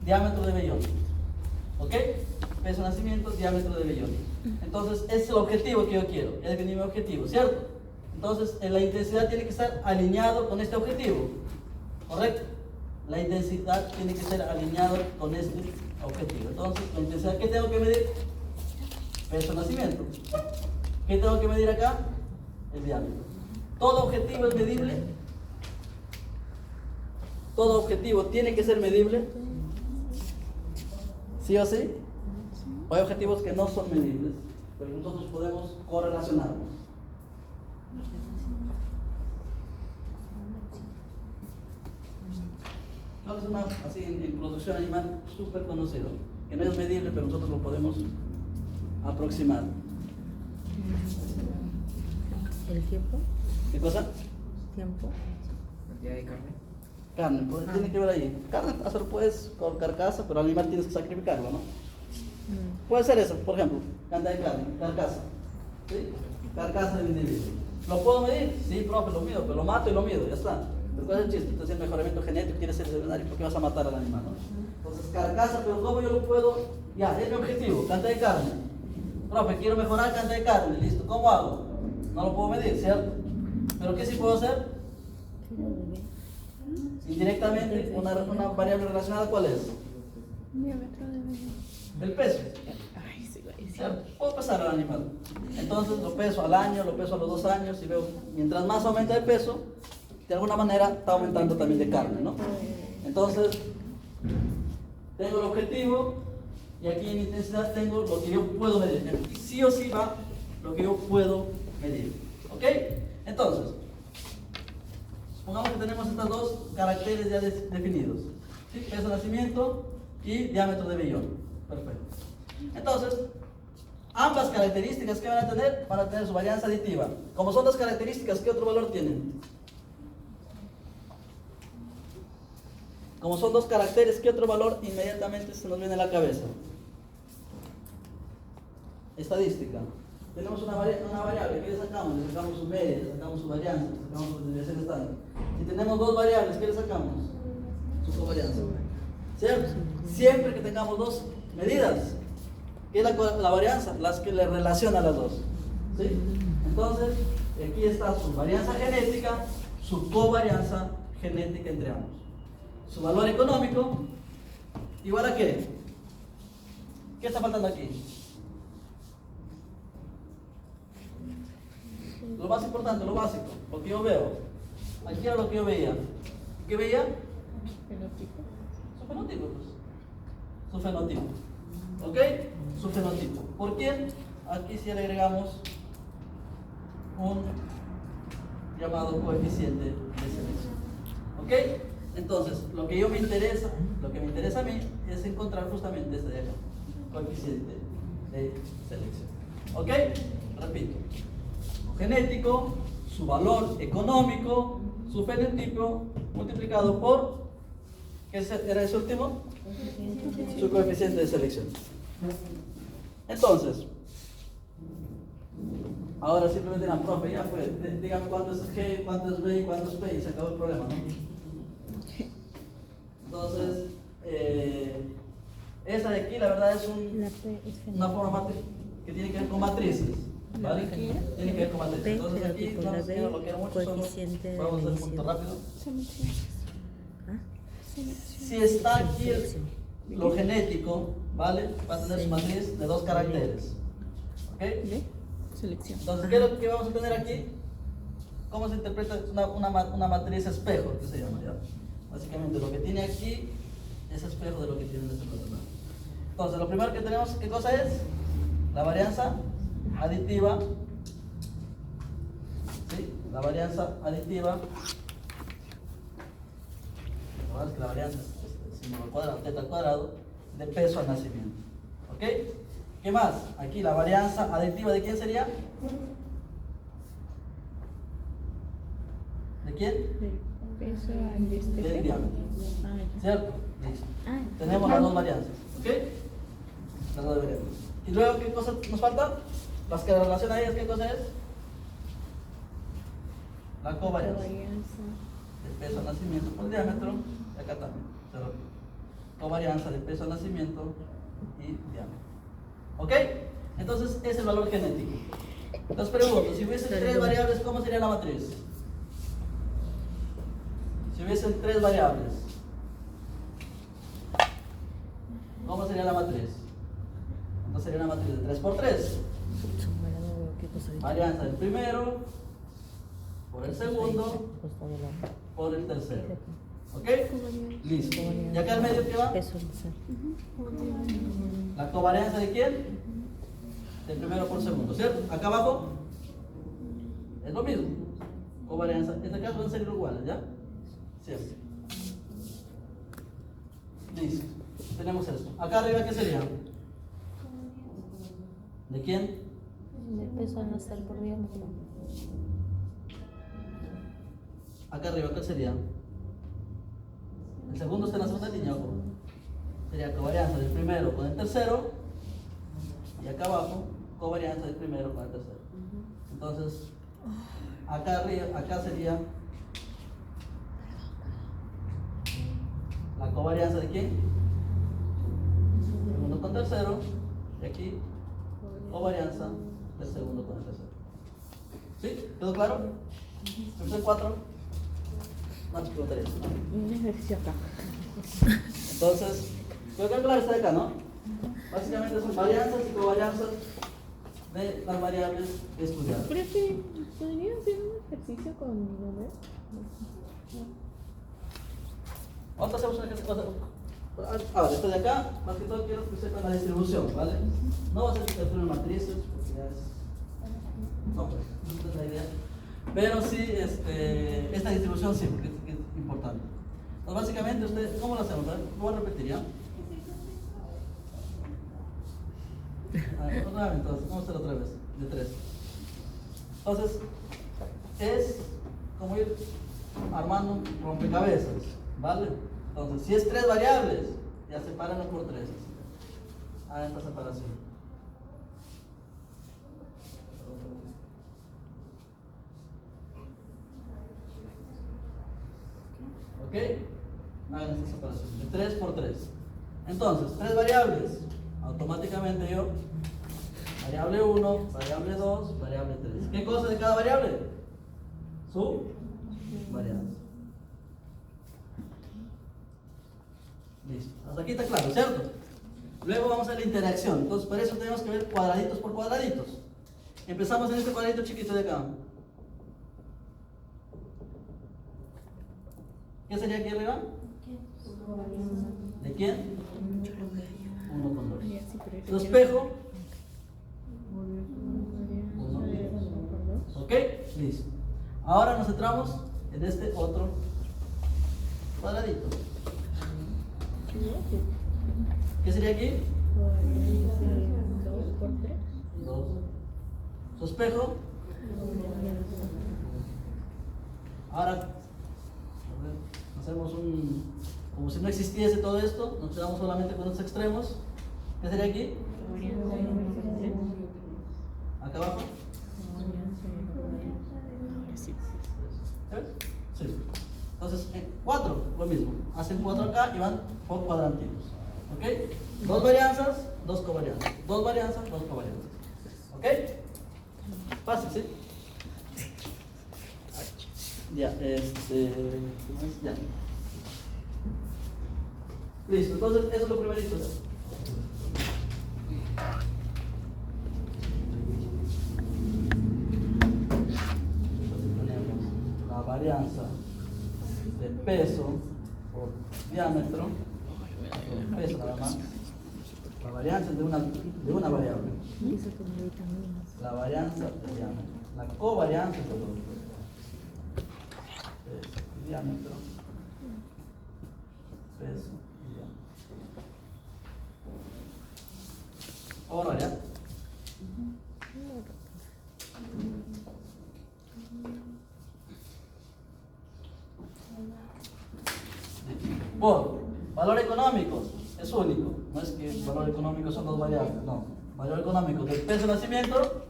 Speaker 1: diámetro de vellón. ¿Ok? Peso de nacimiento, diámetro de vellón. Entonces, ese es el objetivo que yo quiero. Ya definí mi objetivo, ¿cierto? Entonces, la intensidad tiene que estar alineado con este objetivo. ¿Correcto? La intensidad tiene que ser alineado con este objetivo. Entonces, la intensidad, ¿qué tengo que medir? Peso de nacimiento. ¿Qué tengo que medir acá? El diámetro. ¿Todo objetivo es medible? ¿Todo objetivo tiene que ser medible? ¿Sí o sí? O hay objetivos que no son medibles, pero nosotros podemos correlacionarlos. ¿Cuál es una, así en producción animal, súper conocido? Que no es medible, pero nosotros lo podemos aproximar.
Speaker 2: ¿El tiempo?
Speaker 1: ¿Qué cosa?
Speaker 2: ¿Tiempo?
Speaker 4: ¿Cantidad de carne?
Speaker 1: Carne, pues, tiene que ver ahí. Carne, hacer puedes con carcasa, pero al animal tienes que sacrificarlo, ¿no? Puede ser eso, por ejemplo, cantidad de carne, carcasa. ¿Sí? Carcasa del individuo. ¿Lo puedo medir? Sí, profe, lo mido, pero lo mato y lo mido, ya está. Pero ¿cuál es el chiste? Entonces el mejoramiento genético, quieres ser veterinario, ¿por qué vas a matar al animal, no? Entonces, carcasa, pero ¿cómo yo lo puedo? Ya, es mi objetivo, cantidad de carne. Profe, quiero mejorar cantidad de carne, listo, ¿cómo hago? No lo puedo medir, ¿cierto? ¿Pero qué sí puedo hacer? Indirectamente, una variable relacionada, ¿cuál es?
Speaker 3: Diámetro de vellón.
Speaker 1: El peso.
Speaker 3: Ay, sí, güey.
Speaker 1: ¿Cierto? Puedo pesar al animal. Entonces lo peso al año, lo peso a los 2 años y veo, mientras más aumenta de peso, de alguna manera está aumentando también de carne, ¿no? Entonces, tengo el objetivo y aquí en intensidad tengo lo que yo puedo medir. Sí o sí va lo que yo puedo medir. ¿Ok? Entonces, supongamos que tenemos estos 2 caracteres ya definidos. ¿Sí? Peso de nacimiento y diámetro de vellón. Perfecto. Entonces, ambas características que van a tener su varianza aditiva. Como son 2 características, ¿qué otro valor tienen? Como son 2 caracteres, ¿qué otro valor inmediatamente se nos viene a la cabeza? Estadística. Tenemos una variable, ¿qué le sacamos? Le sacamos su media, le sacamos su varianza, le sacamos su desviación estándar. Si tenemos 2 variables, ¿qué le sacamos? Su covarianza. ¿Cierto? Siempre que tengamos 2 medidas, ¿qué es la varianza? Las que le relacionan a las 2. ¿Sí? Entonces, aquí está su varianza genética, su covarianza genética entre ambos. Su valor económico, ¿igual a qué? ¿Qué está faltando aquí? Lo más importante, lo básico, lo que yo veo. Aquí era lo que yo veía. ¿Qué veía?
Speaker 3: Fenotipo.
Speaker 1: Su fenotipo, pues. Su fenotipo. ¿Ok? Su fenotipo. ¿Por qué? Aquí sí le agregamos un llamado coeficiente de selección. ¿Ok? Entonces, lo que me interesa a mí es encontrar justamente este de acá, coeficiente de selección. ¿Ok? Repito. Genético, su valor económico, su fenotipo multiplicado por, ¿qué era ese último? Su coeficiente de selección. Entonces, ahora simplemente dirán, profe, ya pues, dígame cuánto es G, cuánto es B y cuánto es P y se acabó el problema, ¿no? Entonces, esta de aquí, la verdad, es
Speaker 2: La P es
Speaker 1: una forma que tiene que ver con matrices. ¿Vale? Tiene que ver con matrices.
Speaker 2: P,
Speaker 1: Entonces,
Speaker 2: pero
Speaker 1: aquí
Speaker 2: tipo
Speaker 1: no
Speaker 2: la
Speaker 1: nos
Speaker 2: B,
Speaker 1: quiero bloquear mucho, solo
Speaker 2: coeficiente de
Speaker 1: vamos a hacer un
Speaker 2: medición.
Speaker 1: punto rápido.
Speaker 3: Selección.
Speaker 2: ¿Ah?
Speaker 3: Selección.
Speaker 1: Si está aquí
Speaker 2: Selección.
Speaker 1: lo genético, ¿vale? Va a tener su matriz de 2 caracteres. ¿Ok?
Speaker 3: ¿Ve? Selección.
Speaker 1: Entonces, ¿qué es lo que vamos a tener aquí? ¿Cómo se interpreta una matriz espejo, que se llama ya? Básicamente, lo que tiene aquí es espejo de lo que tiene en este otro lado. Entonces, lo primero que tenemos, ¿qué cosa es? La varianza aditiva. ¿Sí? La varianza aditiva. Recordad que la varianza es símbolo al cuadrado, teta al cuadrado, de peso al nacimiento. ¿Ok? ¿Qué más? Aquí la varianza aditiva, ¿de quién sería? ¿De quién?
Speaker 3: Del peso al este.
Speaker 1: Del diámetro.
Speaker 3: Ah, ya.
Speaker 1: ¿Cierto? Listo.
Speaker 2: Ah,
Speaker 1: Tenemos las dos varianzas. ¿Ok? Las dos varianzas. ¿Y luego qué cosa nos falta? Las que relacionan a ellas, ¿qué cosa es? La covarianza.
Speaker 3: Covarianza.
Speaker 1: El peso al nacimiento por diámetro. Y acá también. Pero covarianza de peso al nacimiento y diámetro. ¿Ok? Entonces, ese es el valor genético. Entonces pregunto, si hubiesen tres variables, ¿cómo sería la matriz? Si hubiesen tres variables, ¿cómo sería la matriz? Entonces sería una matriz de 3 por 3.
Speaker 2: Bueno, no veo qué cosa dice.
Speaker 1: Varianza del primero, por el segundo,
Speaker 2: Costado de la-
Speaker 1: por el tercero. ¿Ok?
Speaker 3: Covarianza.
Speaker 1: Listo. ¿Y acá al medio qué va?
Speaker 2: Peso al ser.
Speaker 1: ¿La covarianza de quién? Del primero por segundo, ¿cierto? Acá abajo es lo mismo. Covarianza. En este caso van a ser iguales, ¿ya? Cierto. Listo. Tenemos esto. Acá arriba, ¿qué sería? ¿De quién?
Speaker 2: El peso al nacer por diámetro.
Speaker 1: Acá arriba, ¿qué sería? El segundo está en la segunda línea, ojo. Sería covarianza del primero con el tercero. Y acá abajo, covarianza del primero con el tercero. Entonces, acá arriba, acá sería la covarianza de quién? Segundo con tercero. Y aquí, covarianza del segundo con el tercero. ¿Sí? ¿Quedó claro? ¿Entonces 4? No te preguntaría.
Speaker 3: Un ejercicio acá.
Speaker 1: Entonces, puedo calcular esta de acá, ¿no? Básicamente son varianzas y covarianzas de las variables estudiadas.
Speaker 3: Pero es que podría hacer un ejercicio con números.
Speaker 1: Vamos a hacer una ejercicio. Ahora, esto de acá, más que todo quiero que sepan la distribución, ¿vale? No va a ser que calculen matrices, porque ya es. No, pues, no es la idea. Pero sí, esta distribución sí, porque es importante. Entonces, básicamente, ustedes, ¿cómo lo hacemos? A ver, lo voy a repetir, ¿ya? A ver, otra vez, entonces, vamos a hacer otra vez, de 3. Entonces, es como ir armando un rompecabezas, ¿vale? Entonces, si es 3 variables, ya sepárenlo por 3. Hagan esta separación. ¿Ok? Hagan esta separación de 3 por 3. Entonces, 3 variables. Automáticamente yo, variable 1, variable 2, variable 3. ¿Qué cosa de cada variable? Su varianza. Listo. Hasta aquí está claro, ¿cierto? Luego vamos a la interacción. Entonces, para eso tenemos que ver cuadraditos por cuadraditos. Empezamos en este cuadradito chiquito de acá. ¿Qué sería aquí arriba? ¿De quién? 1 con 2.
Speaker 3: Ay, así, pero es
Speaker 1: Su espejo.
Speaker 3: varianza de 1 por 2.
Speaker 1: ¿Ok? Listo. Ahora nos centramos en este otro cuadradito. ¿Qué sería aquí?
Speaker 3: Covarianza de 2 por 3.
Speaker 1: 2. Su espejo. Ahora, a ver, hacemos como si no existiese todo esto, nos quedamos solamente con los extremos. ¿Qué sería aquí?
Speaker 3: Covarianza de 1 por 3.
Speaker 1: Acá abajo.
Speaker 3: Covarianza de 1 por 3. Ahora sí.
Speaker 1: ¿Eh? Sí. Entonces, Entonces, 4, lo mismo. Hacen 4 acá y van por cuadrantitos. ¿Ok? 2 varianzas, 2 covarianzas. 2 varianzas, 2 covarianzas. ¿Ok? Fácil, ¿sí? Ya, ya. Listo, entonces eso es lo primerito. Tenemos la varianza de peso por diámetro, peso nada más. La varianza de una variable.
Speaker 2: Dice con vitaminas.
Speaker 1: La varianza de diámetro. La covarianza de los dos. Peso y diámetro. Peso y diámetro. Ahora ya. Por valor económico es único. No es que el valor económico son 2 variables. No. Valor económico del peso de nacimiento.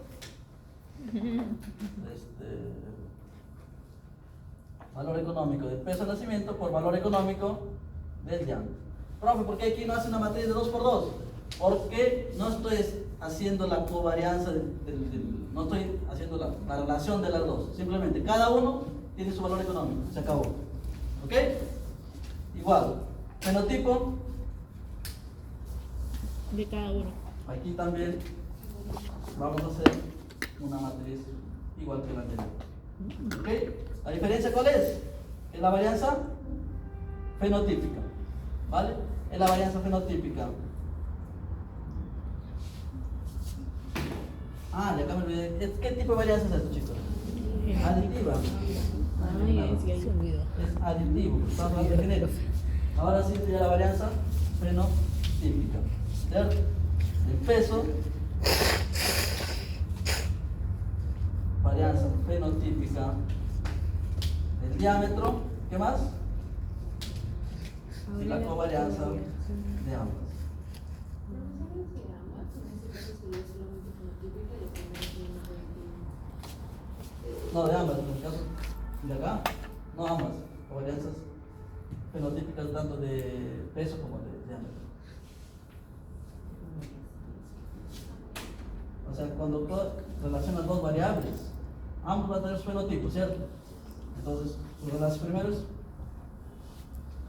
Speaker 1: Valor económico del peso de nacimiento por valor económico del diámetro. Profe, ¿por qué aquí no hace una matriz de 2 por 2? Porque no estoy haciendo la covarianza, no estoy haciendo la relación de las dos. Simplemente cada uno tiene su valor económico. Se acabó. ¿Ok? Igual. Fenotipo.
Speaker 3: De cada uno.
Speaker 1: Aquí también vamos a hacer una matriz igual que la anterior. ¿Ok? ¿La diferencia cuál es? Es la varianza fenotípica. ¿Vale? Es la varianza fenotípica. Ya acá me olvidé. ¿Qué tipo de varianza es esto, chicos? Aditiva.
Speaker 3: Ay, es gay.
Speaker 2: Se olvidó.
Speaker 1: Es aditivo. Estamos hablando de género. Ahora sí sería la varianza fenotípica. ¿Cierto? El peso. Varianza fenotípica del diámetro. ¿Qué más? Y la covarianza de ambas. No, de ambas, en el caso de acá, no ambas, covarianzas fenotípicas tanto de peso como de diámetro. O sea, cuando tú relacionas 2 variables, ambos van a tener su fenotipo, ¿cierto? Entonces, tú relacionas primero,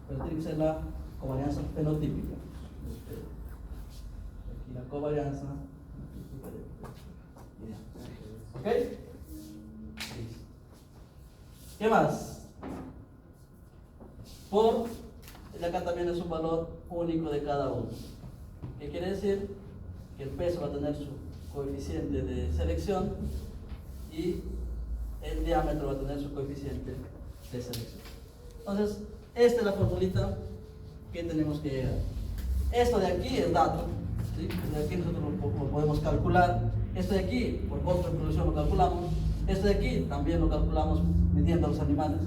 Speaker 1: pero tiene que ser la covarianza fenotípica. Aquí la covarianza fenotípica. ¿Ok? ¿Qué más? Por, y acá también es un valor único de cada uno. ¿Qué quiere decir? Que el peso va a tener su coeficiente de selección y el diámetro va a tener su coeficiente de selección. Entonces, esta es la formulita que tenemos que llegar. Esto de aquí es dato, ¿sí? De aquí nosotros lo podemos calcular. Esto de aquí, por contra de producción lo calculamos. Esto de aquí también lo calculamos midiendo a los animales.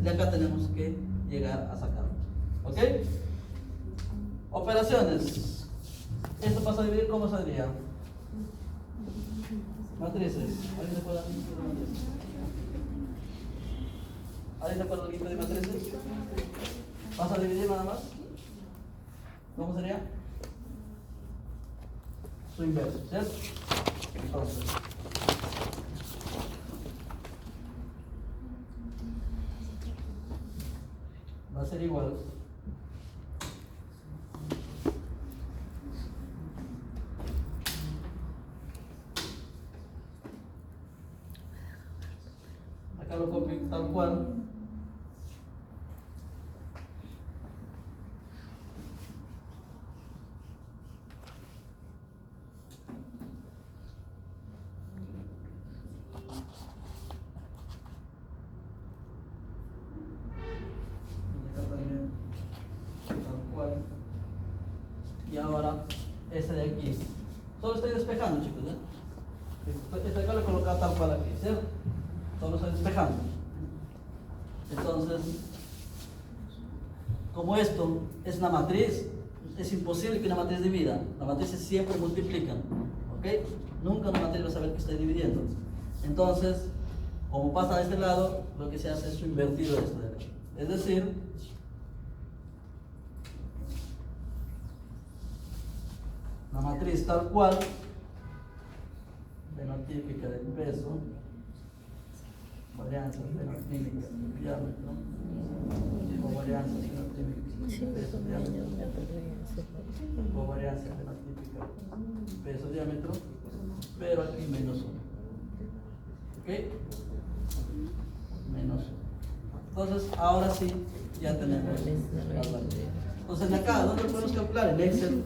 Speaker 1: De acá tenemos que llegar a sacarlo. ¿Ok? Operaciones. Esto pasa a dividir, ¿cómo saldría? Matrices. ¿Alguien se acuerda de matrices? ¿Alguien se acuerda de matrices? ¿Vas a dividir nada más? ¿Cómo sería? Su inverso, ¿cierto? Entonces, va a ser igual acá lo copio tal cual. Y ahora este de aquí. Solo estoy despejando, chicos, ¿eh? Este acá lo he colocado tal cual aquí, ¿cierto? Solo estoy despejando. Entonces, como esto es una matriz, es imposible que una matriz divida. Las matrices siempre multiplican, ¿ok? Nunca una matriz va a saber que está dividiendo. Entonces, como pasa de este lado, lo que se hace es su invertido de esto de acá. Es decir, la matriz tal cual, fenotípica del peso, varianza fenotípica del diámetro, covarianza fenotípica del peso diámetro, covarianza fenotípica del peso diámetro, pero aquí menos 1. ¿Ok? Menos 1. Entonces, ahora sí, ya tenemos las varianzas. Entonces, de acá, ¿dónde podemos calcular? En Excel.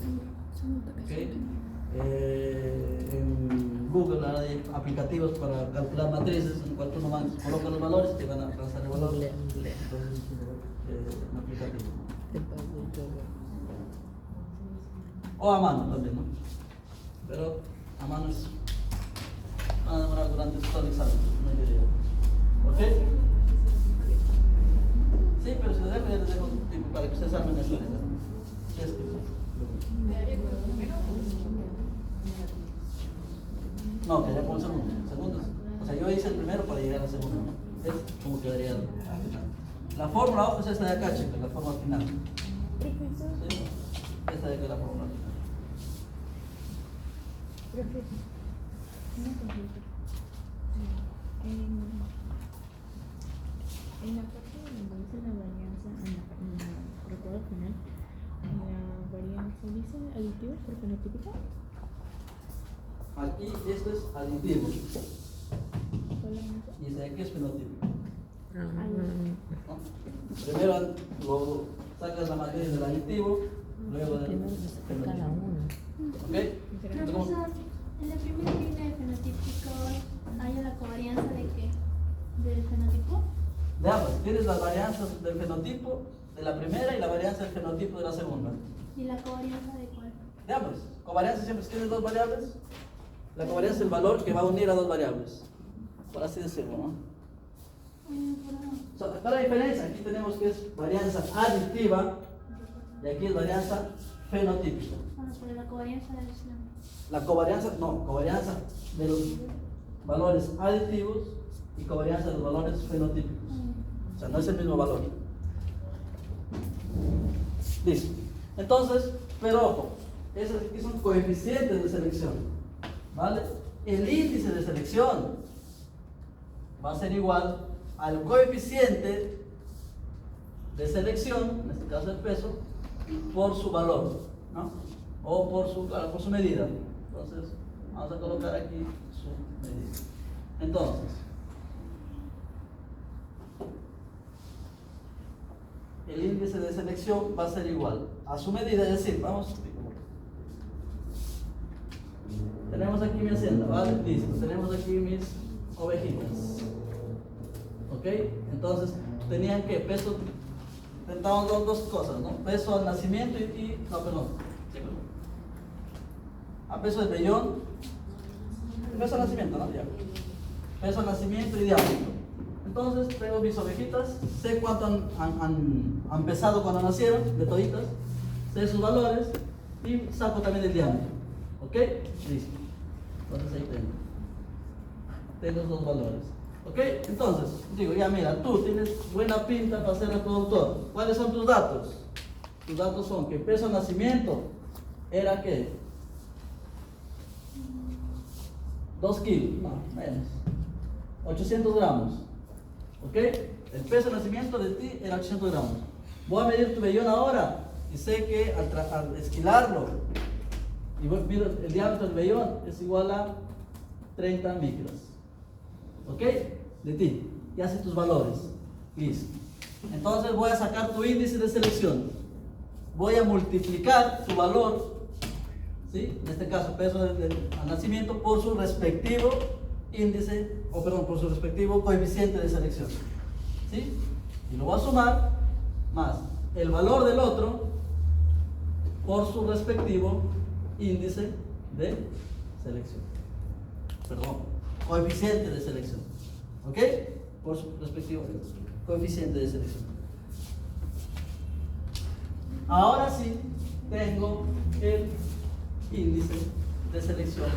Speaker 1: ¿Okay? En Google hay aplicativos para calcular matrices en cual tú nomás colocas los valores y te van a trazar el valor. Entonces, un aplicativo. O a mano también, ¿no? Pero a mano es. Van a demorar durante todo el examen, no hay idea. ¿Ok? Sí, pero si les dejo, ya les dejo un tiempo para que ustedes armen eso. No, que ya por el segundo. O sea, yo hice el primero para llegar al segundo, ¿no? Es como quedaría al final. La fórmula abajo es esta de acá, chicos, la fórmula final. ¿Sí? Esta de acá es la fórmula final.
Speaker 3: Una consulta. En la parte donde dice la varianza, en la recuadro final, en la varianza dice aditivo por fenotípico.
Speaker 1: Aquí esto es aditivo
Speaker 3: Solamente.
Speaker 1: y de aquí es fenotípico.
Speaker 2: Ah,
Speaker 1: ¿No? Primero lo sacas la matriz del aditivo, luego del
Speaker 2: primero se saca cada
Speaker 1: fenotípico.
Speaker 2: uno.
Speaker 1: ¿Ok? Entonces, ¿cómo?
Speaker 5: Profesor, en la primera línea de fenotípico hay la covarianza de qué? ¿Del fenotipo?
Speaker 1: De ambas, tienes las varianzas del fenotipo de la primera y la varianza del fenotipo de la segunda.
Speaker 5: ¿Y la covarianza de cuál?
Speaker 1: De ambas. Covarianza siempre tiene dos variables. La covarianza es el valor que va a unir a dos variables, por así decirlo, ¿no? So, ¿cuál es la diferencia? Aquí tenemos que es varianza aditiva y aquí es varianza fenotípica.
Speaker 5: Bueno, pero la covarianza es
Speaker 1: La covarianza, no, covarianza de los valores aditivos y covarianza de los valores fenotípicos. O sea, no es el mismo valor. Listo. Entonces, pero ojo, esos aquí son coeficientes de selección. ¿Vale? El índice de selección va a ser igual al coeficiente de selección, en este caso el peso, por su valor, ¿no? O por su medida. Entonces, vamos a colocar aquí su medida. Entonces, el índice de selección va a ser igual a su medida, es decir, vamos, tenemos aquí mi hacienda, ¿vale? Listo, tenemos aquí mis ovejitas, ¿ok? Entonces, tenían que peso, intentamos dos cosas, ¿no? Peso al nacimiento no, perdón, sí, perdón. A peso del vellón, peso al nacimiento, ¿no? Ya. Peso al nacimiento y diámetro. Entonces, tengo mis ovejitas, sé cuánto han pesado cuando nacieron, de toditas, sé sus valores y saco también el diámetro. ¿Ok? Listo. Entonces ahí tengo los valores. ¿Ok? Entonces, digo, ya mira, tú tienes buena pinta para ser el productor. ¿Cuáles son tus datos? Tus datos son que peso de nacimiento era ¿qué? 2 kilos, no, menos. 800 gramos. ¿Ok? El peso de nacimiento de ti era 800 gramos. Voy a medir tu vellón ahora y sé que al esquilarlo y mido el diámetro del vellón es igual a 30 micras. ¿Ok? De ti. Y hace tus valores. Listo. Entonces voy a sacar tu índice de selección. Voy a multiplicar tu valor, ¿sí? En este caso peso al nacimiento por su respectivo índice, por su respectivo coeficiente de selección. ¿Sí? Y lo voy a sumar más el valor del otro por su respectivo índice de selección. Perdón, coeficiente de selección. ¿Ok? Por su respectivo coeficiente de selección. Ahora sí tengo el índice de selección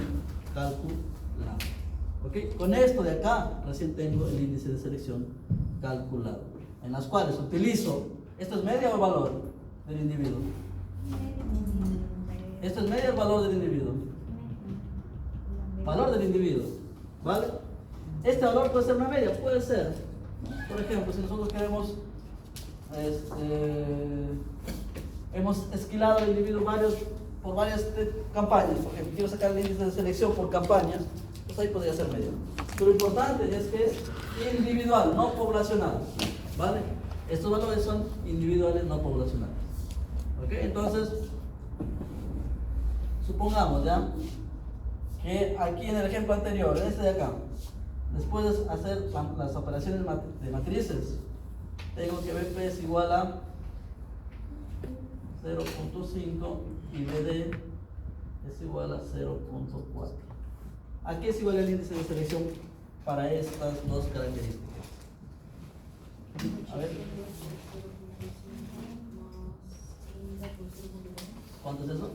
Speaker 1: calculado. ¿Ok? Con esto de acá recién tengo el índice de selección calculado. en las cuales utilizo, ¿esto es media o el valor del individuo? ¿Esto es media o el valor del individuo? Valor del individuo, ¿vale? Este valor puede ser una media, puede ser. Por ejemplo, si nosotros queremos, hemos esquilado al individuo por varias campañas, por ejemplo, quiero sacar el índice de selección por campaña, pues ahí podría ser media. Pero lo importante es que es individual, no poblacional, ¿vale? Estos valores son individuales, no poblacionales. ¿Ok? Entonces, supongamos ya que aquí en el ejemplo anterior, en este de acá, después de hacer las operaciones de matrices, tengo que BP es igual a 0.5 y BD es igual a 0.4. ¿A qué es igual el índice de selección para estas dos características? A ver. ¿Cuánto es eso?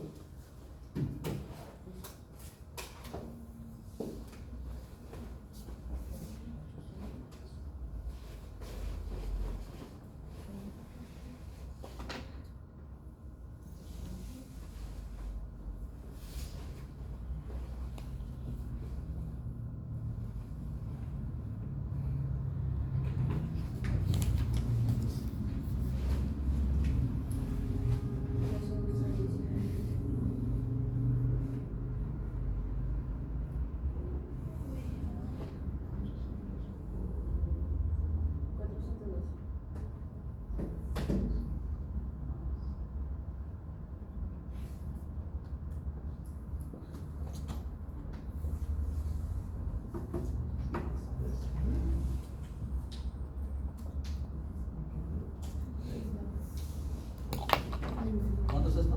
Speaker 1: ¿Cuánto es esto?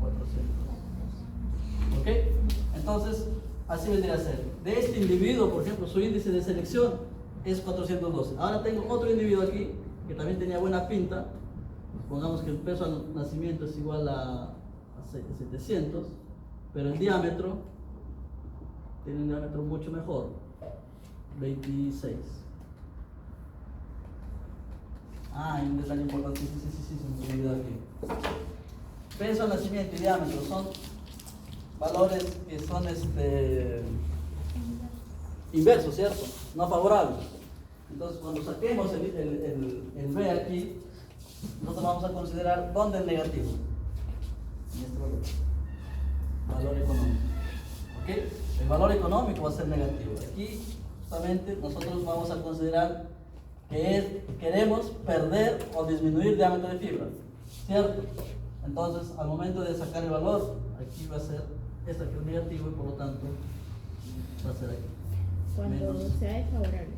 Speaker 1: 400. ¿Ok? Entonces, así vendría a ser. De este individuo, por ejemplo, su índice de selección es 412. Ahora tengo otro individuo aquí que también tenía buena pinta. Pongamos que el peso al nacimiento es igual a 700, pero el diámetro tiene un diámetro mucho mejor, 26. Hay un detalle importante, sí, se me olvidó aquí. Peso al nacimiento y diámetro son valores que son inversos, ¿cierto? No favorables. Entonces, cuando saquemos el B aquí, nosotros vamos a considerar dónde es negativo. En este valor económico. ¿Ok? El valor económico va a ser negativo. Aquí, justamente, nosotros vamos a considerar que queremos perder o disminuir diámetro de fibra, ¿cierto? Entonces, al momento de sacar el valor, aquí va a ser este que es negativo y por lo tanto va a ser aquí.
Speaker 3: Cuando sea desfavorable.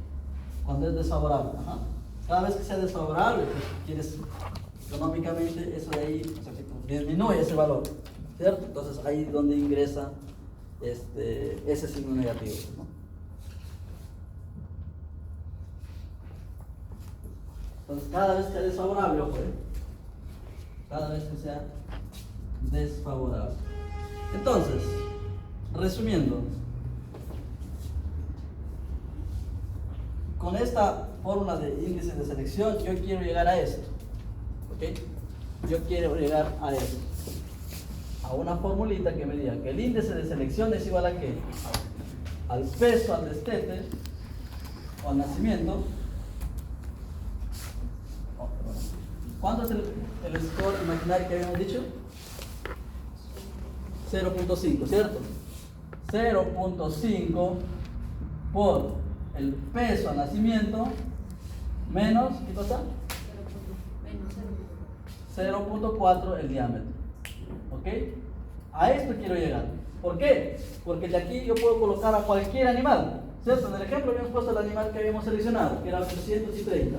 Speaker 1: Cuando es desfavorable, ajá. Cada vez que sea desfavorable, pues quieres económicamente, eso de ahí, o sea, disminuye ese valor, ¿cierto? Entonces ahí es donde ingresa ese signo negativo, ¿no? Entonces cada vez que sea desfavorable, ojo, cada vez que sea desfavorable. Entonces, resumiendo, con esta fórmula de índice de selección, yo quiero llegar a esto, ¿ok? Yo quiero llegar a esto, a una formulita que me diga que el índice de selección es igual a ¿qué? Al peso al destete o al nacimiento. ¿Cuánto es el score imaginario que habíamos dicho? 0.5, ¿cierto? 0.5 por el peso al nacimiento menos, ¿qué cosa? 0.4 el diámetro. ¿Ok? A esto quiero llegar. ¿Por qué? Porque de aquí yo puedo colocar a cualquier animal, ¿cierto? En el ejemplo habíamos puesto el animal que habíamos seleccionado, que era 830.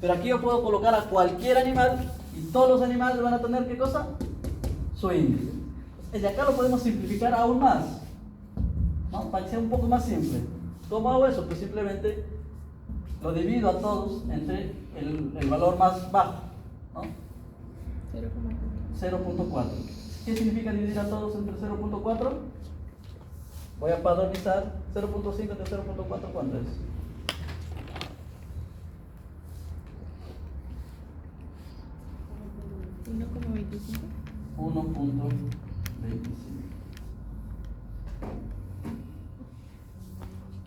Speaker 1: Pero aquí yo puedo colocar a cualquier animal y todos los animales van a tener ¿qué cosa? Su índice. De acá lo podemos simplificar aún más, ¿no? Para que sea un poco más simple. ¿Cómo hago eso? Pues simplemente lo divido a todos entre el valor más bajo, ¿no? 0.4. ¿Qué significa dividir a todos entre 0.4? Voy a padronizar 0.5 entre 0.4, ¿cuánto es?
Speaker 3: 1,25.
Speaker 1: 1.25.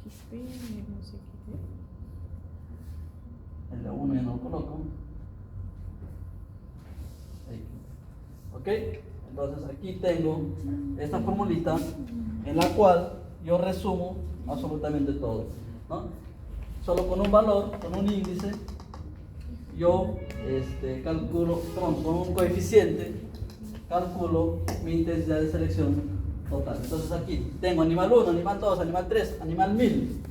Speaker 3: XP menos XD.
Speaker 1: El de 1 ya no lo coloco. Ahí. ¿Ok? Entonces aquí tengo esta formulita en la cual yo resumo absolutamente todo, ¿no? Solo con un valor, con un índice, yo calculo, con un coeficiente, calculo mi intensidad de selección total. Entonces aquí tengo animal 1, animal 2, animal 3, animal 1000.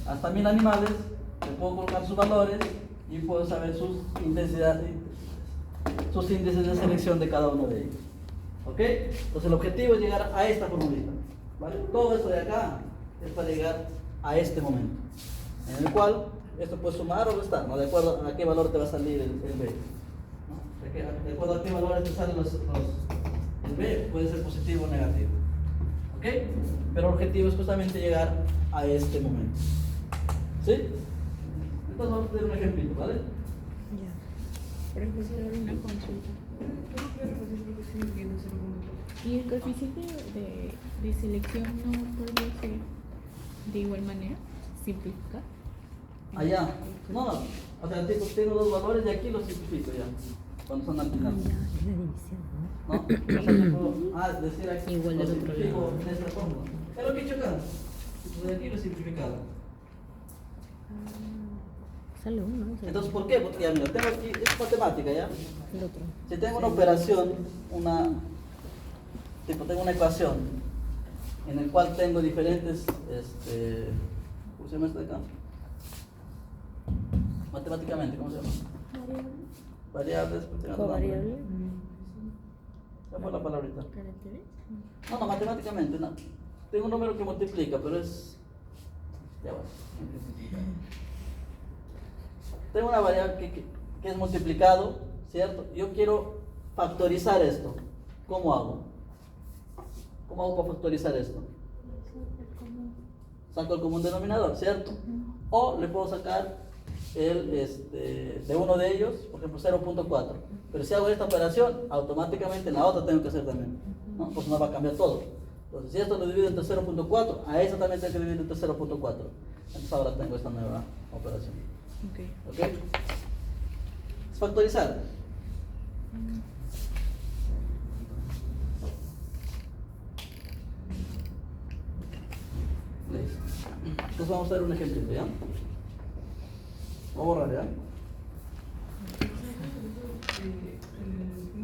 Speaker 1: Hasta 1000 animales, le puedo colocar sus valores y puedo saber sus intensidades, sus índices de selección de cada uno de ellos. ¿Ok? Entonces el objetivo es llegar a esta formulita, ¿vale? Todo esto de acá es para llegar a este momento, en el cual esto puede sumar o restar, ¿no? De acuerdo a qué valor te va a salir el B, ¿no? De acuerdo a qué valores te salen el B, puede ser positivo o negativo. ¿Ok? Pero el objetivo es justamente llegar a este momento. ¿Sí? Entonces vamos a tener un ejemplito, ¿vale?
Speaker 2: Ya.
Speaker 3: Profesor, una consulta. ¿Y el coeficiente de selección no podría ser de igual manera? ¿Simplificar?
Speaker 1: Allá. No, no. O sea, tengo dos valores y aquí los simplifico ya. Cuando son al
Speaker 2: Ah,
Speaker 1: final.
Speaker 2: ya, es la división, ¿no?
Speaker 1: ¿No? O sea, yo puedo decir aquí.
Speaker 2: Igual
Speaker 1: lo
Speaker 2: del otro
Speaker 1: simplifico
Speaker 2: lado.
Speaker 1: en esta forma. Es lo que he hecho acá. Entonces aquí lo he simplificado.
Speaker 2: Sale uno, ¿no?
Speaker 1: Entonces, ¿por qué? Porque ya, mira, tengo aquí, es matemática, ¿ya?
Speaker 2: El otro.
Speaker 1: Si tengo una operación, tengo una ecuación en el cual tengo diferentes, ¿cómo se llama esto de acá? Matemáticamente, ¿cómo se llama? Variables.
Speaker 2: Covariable.
Speaker 1: ¿Qué fue la palabrita?
Speaker 3: ¿Caracteres?
Speaker 1: No, matemáticamente, no. Tengo un número que multiplica, pero es... Ya va. Tengo una variable que es multiplicado, ¿cierto? Yo quiero factorizar esto. ¿Cómo hago? ¿Cómo hago para factorizar esto? Saco el común denominador, ¿cierto? O le puedo sacar de uno de ellos, por ejemplo 0.4. Pero si hago esta operación, automáticamente la otra tengo que hacer también, ¿no? Pues no va a cambiar todo. Entonces, si esto lo divido entre 0.4, a eso también tengo que dividir entre 0.4. Entonces ahora tengo esta nueva operación. ¿Ok? Es factorizar. Listo. Entonces vamos a ver un ejemplo, ¿ya? Voy a borrar, ¿ya?